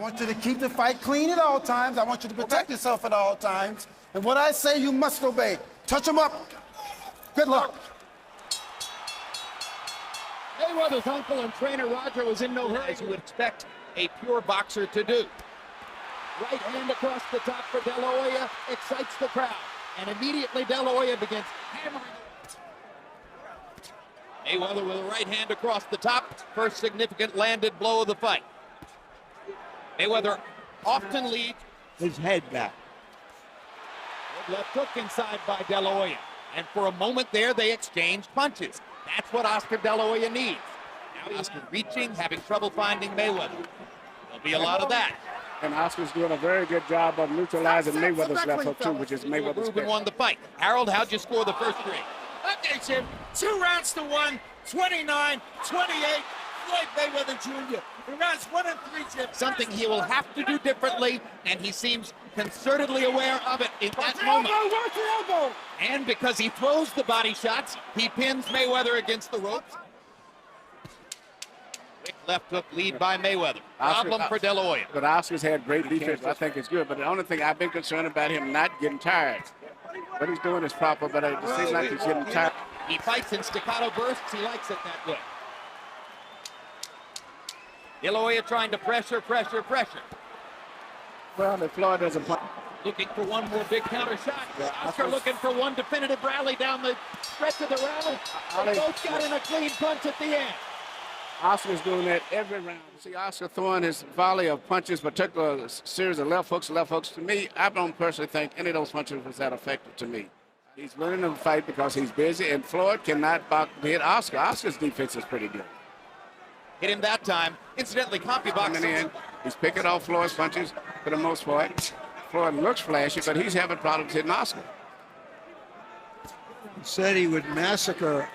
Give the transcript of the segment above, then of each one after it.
want you to keep the fight clean at all times. I want you to protect yourself at all times. And what I say, you must obey. Touch him up. Good luck. Mayweather's uncle and trainer Roger was in no hurry, as you would expect a pure boxer to do. Right hand across the top for De La Hoya excites the crowd. And immediately De La Hoya begins hammering. Mayweather with a right hand across the top. First significant landed blow of the fight. Mayweather often leads his head back. Good left hook inside by De La Hoya. And for a moment there, they exchanged punches. That's what Oscar De La Hoya needs. Now Oscar reaching, having trouble finding Mayweather. There'll be a lot of that. And Oscar's doing a very good job of neutralizing Mayweather's left hook, too, which is Mayweather's Ruben won the fight. Harold, how'd you score the first three? Okay, Jim. 2 rounds to 1, 29-28. Floyd Mayweather Jr. In rounds 1 and 3, Jim. Something he will have to do differently, and he seems concertedly aware of it in that moment. Watch your elbow. And because he throws the body shots, he pins Mayweather against the ropes. Quick left hook lead by Mayweather. Problem for De La Hoya. But Oscar's had great defense. I think it's good. But the only thing I've been concerned about him not getting tired. What he's doing is proper, but it seems like he's getting tired. He fights in staccato bursts. He likes it that way. De La Hoya trying to pressure. Well, if Floyd doesn't punch. Looking for one more big counter shot. Oscar looking for one definitive rally down the stretch of the rally. They both got in a clean punch at the end. Oscar's doing that every round. See Oscar throwing his volley of punches, particular series of left hooks. To me, I don't personally think any of those punches was that effective to me. He's learning to fight because he's busy, and Floyd cannot hit Oscar. Oscar's defense is pretty good. Hit him that time. Incidentally, CompuBox. He's picking off Floyd's punches for the most part. Floyd looks flashy, but he's having problems hitting Oscar. He said he would massacre.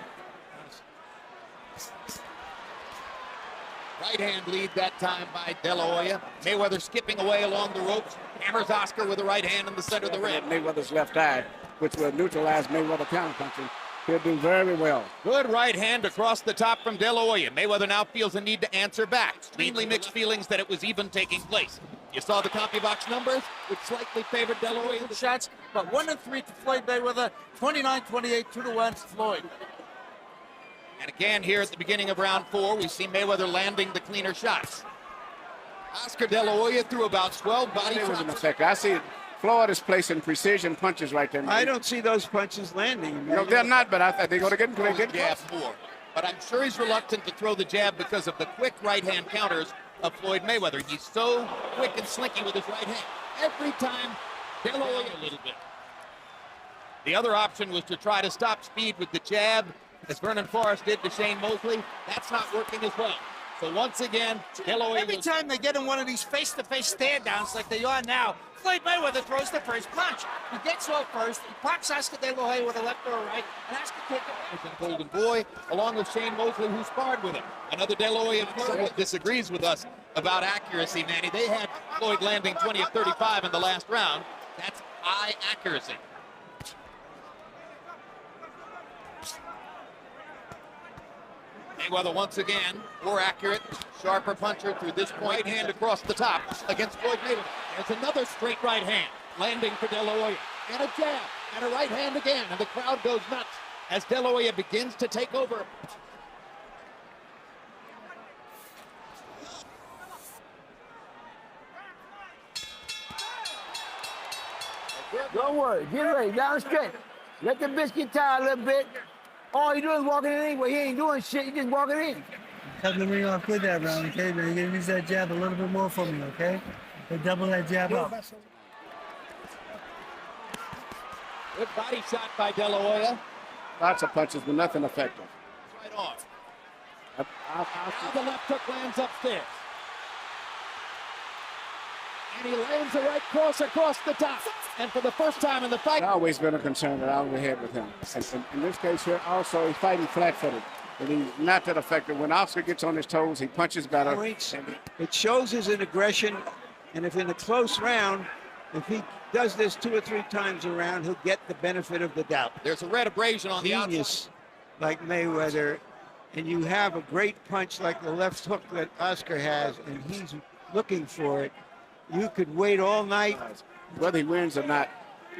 Right hand lead that time by De La Hoya. Mayweather skipping away along the ropes. Hammers Oscar with the right hand in the center of the ring. Mayweather's left eye, which will neutralize Mayweather counterpunching. He'll do very well. Good right hand across the top from De La Hoya. Mayweather now feels a need to answer back. Extremely mixed feelings that it was even taking place. You saw the CompuBox numbers, which slightly favored De La Hoya. Shots, but 1 and 3 to Floyd Mayweather, 29-28, 2-1 to Floyd. And again here at the beginning of round 4, we see Mayweather landing the cleaner shots. Oscar De La Hoya threw about 12 body shots. I see Floyd is placing precision punches right there. I don't see those punches landing. No, they're not, but I think they're going to get jab more. But I'm sure he's reluctant to throw the jab because of the quick right-hand counters of Floyd Mayweather. He's so quick and slinky with his right hand. Every time, De La Hoya a little bit. The other option was to try to stop speed with the jab, as Vernon Forrest did to Shane Mosley. That's not working as well. So once again, De La Hoya. Every time they get in one of these face-to-face stand-downs like they are now, Floyd Mayweather throws the first punch. He gets off first, he pops Oscar De La Hoya with a left or a right, and Oscar takes it. Golden Boy, along with Shane Mosley, who sparred with him. Another De La Hoya somewhat disagrees with us about accuracy, Manny. They had Floyd landing 20 of 35 in the last round. That's eye accuracy. Mayweather once again, more accurate, sharper puncher through this point. Right hand across the top against Floyd Mayweather. There's another straight right hand landing for De La Hoya. And a jab, and a right hand again, and the crowd goes nuts as De La Hoya begins to take over. Don't worry, get ready, down straight. Let the biscuit tie a little bit. All you do is walking in anyway. He ain't doing shit, you just walking in. Cut the ring off with that round, okay? But you're gonna use that jab a little bit more for me, okay? So double that jab up. Good body shot by De La Hoya. Lots of punches, but nothing effective. Right on. Now the left hook lands upstairs. And he lands a right cross across the top. And for the first time in the fight. It's always been a concern that I always had with him. And in this case here, also, he's fighting flat-footed. And he's not that effective. When Oscar gets on his toes, he punches better. It shows his aggression, and if in a close round, if he does this 2 or 3 times around, he'll get the benefit of the doubt. There's a red abrasion on the outside. Genius like Mayweather, and you have a great punch like the left hook that Oscar has, and he's looking for it. You could wait all night. Whether he wins or not,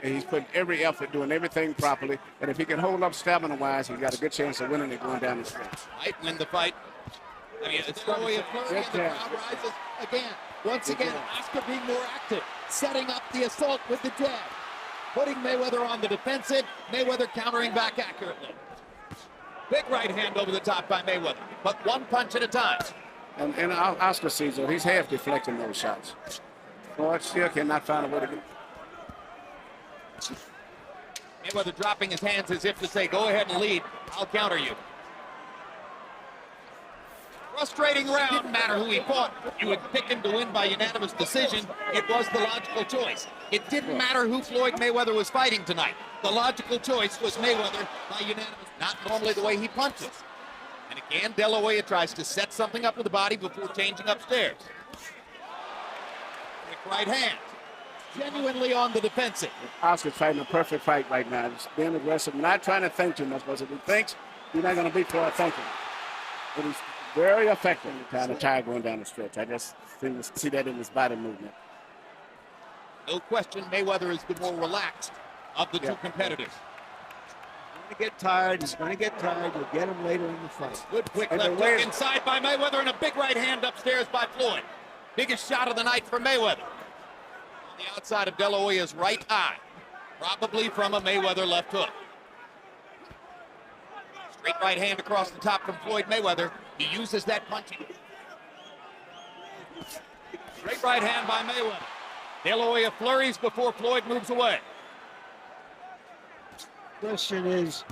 he's putting every effort, doing everything properly. And if he can hold up stamina-wise, he's got a good chance of winning it going down the stretch. Might win the fight. I mean, it's De La Hoya flurry, and the crowd rises again. Once again, Oscar being more active, setting up the assault with the jab, putting Mayweather on the defensive, Mayweather countering back accurately. Big right hand over the top by Mayweather, but one punch at a time. And Oscar sees it. He's half deflecting those shots. Floyd still cannot find a way to get. Mayweather dropping his hands as if to say, go ahead and lead, I'll counter you. Frustrating round. Didn't matter who he fought. You would pick him to win by unanimous decision. It was the logical choice. It didn't matter who Floyd Mayweather was fighting tonight. The logical choice was Mayweather by unanimous. Not normally the way he punches. And again, De La Hoya tries to set something up with the body before changing upstairs. Quick right hand. Genuinely on the defensive. Oscar's fighting a perfect fight right now. He's being aggressive, not trying to think too much, but if he thinks, he's not going to beat Floyd thinking. But he's very effective trying to tire going down the stretch. I just see that in his body movement. No question, Mayweather is the more relaxed of the two competitors. He's going to get tired. He's going to get tired. You'll get him later in the fight. Good quick left hook inside by Mayweather and a big right hand upstairs by Floyd. Biggest shot of the night for Mayweather. On the outside of De La Hoya's right eye. Probably from a Mayweather left hook. Straight right hand across the top from Floyd Mayweather. He uses that punching. Straight right hand by Mayweather. De La Hoya flurries before Floyd moves away. Question is,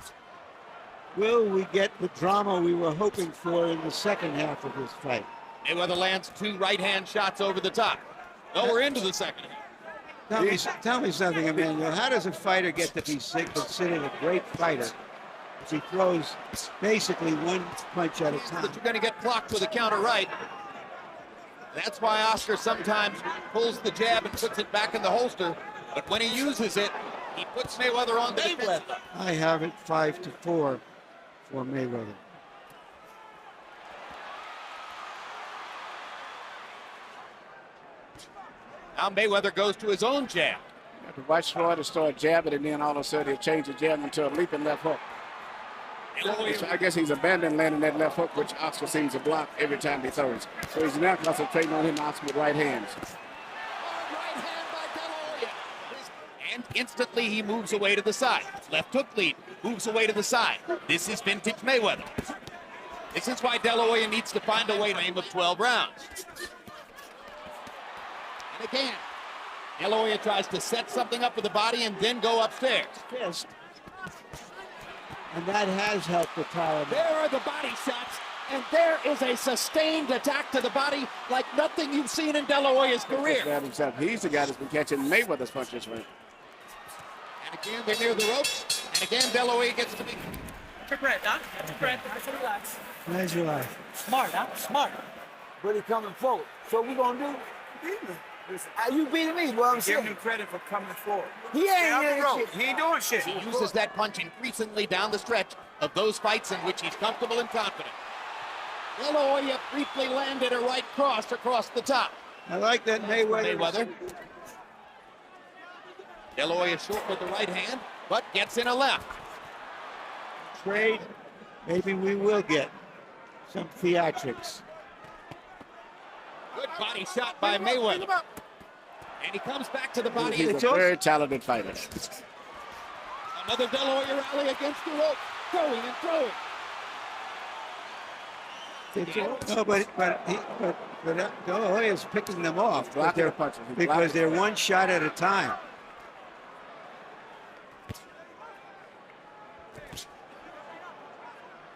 will we get the drama we were hoping for in the second half of this fight? Mayweather lands two right-hand shots over the top. No, we're into the second half. Tell me something, Emmanuel. How does a fighter get to be considered a great fighter if he throws basically one punch at a time? That you're going to get clocked with a counter right. That's why Oscar sometimes pulls the jab and puts it back in the holster. But when he uses it, he puts Mayweather on the defense. I have it 5-4 for Mayweather. Now Mayweather goes to his own jab. You have to watch Floyd to start jabbing, and then all of a sudden he'll change the jab into a leaping left hook. I guess he's abandoned landing that left hook, which Oscar seems to block every time he throws. So he's now concentrating on him, Oscar, with right hands. Right hand by De La Hoya. And instantly he moves away to the side. Left hook lead, moves away to the side. This is vintage Mayweather. This is why De La Hoya needs to find a way to aim of 12 rounds. And again, De La Hoya tries to set something up with the body and then go upstairs. Fist. And that has helped the tire. There are the body shots, and there is a sustained attack to the body like nothing you've seen in De La Hoya's career. He's the guy that's been catching Mayweather's punches, right? And again, they're near the ropes, and again, De La Hoya gets to be... Take a breath, Doc. Take a breath. Nice and relax. How's your life? Smart, Doc. Smart. But he coming forward. So we gonna do? You beating me, boy. I'm saying. Give him credit for coming forward. He ain't doing shit. He ain't doing shit. He uses that punch increasingly down the stretch of those fights in which he's comfortable and confident. De La Hoya briefly landed a right cross across the top. I like that Mayweather. De La Hoya short with the right hand, but gets in a left. Trade. Maybe we will get some theatrics. Good body shot by Mayweather. And he comes back to the body. He's a very talented fighter. Another De La Hoya rally against the rope. Throwing and throwing. No, but De La Hoya is picking them off because they're one shot at a time.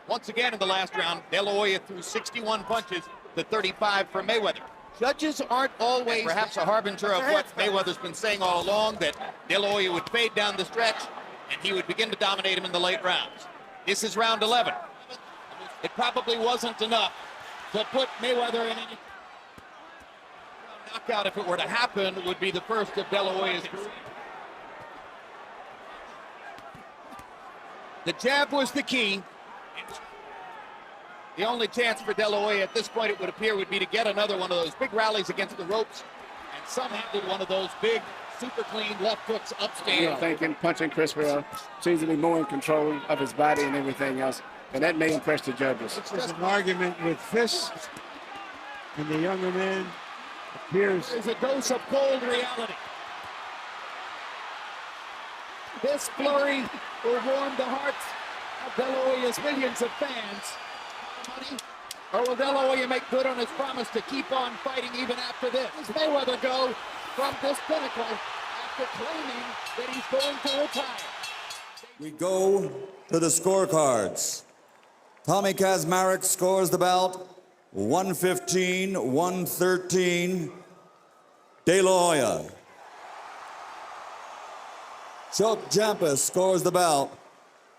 Once again in the last round, De La Hoya threw 61 punches to 35 for Mayweather. Judges aren't always perhaps a harbinger of what Mayweather's been saying all along, that De La Hoya would fade down the stretch and he would begin to dominate him in the late rounds. This is round 11. It probably wasn't enough to put Mayweather in any knockout. If it were to happen, would be the first of De La Hoya's career. The jab was the key. The only chance for De La Hoya at this point, it would appear, would be to get another one of those big rallies against the ropes and somehow do one of those big, super clean left hooks upstairs. I'm thinking punching Chris Bell seems to be more in control of his body and everything else, and that may impress the judges. There's an argument with fists, and the younger man appears. There's a dose of cold reality. This flurry will warm the hearts of De La Hoya's millions of fans. Money, or will De La Hoya make good on his promise to keep on fighting even after this? Does Mayweather go from this pinnacle after claiming that he's going to retire? We go to the scorecards. Tommy Kazmarek scores the bout 115-113. De La Hoya. Chuck Jampus scores the bout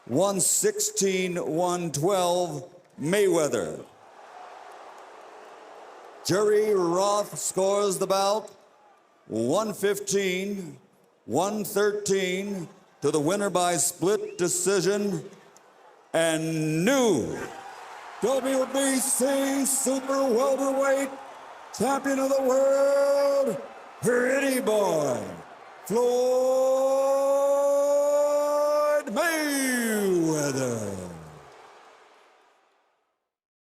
116-112. Mayweather. Jerry Roth scores the bout 115-113 to the winner by split decision and new WBC super welterweight champion of the world, Pretty Boy, Floyd Mayweather.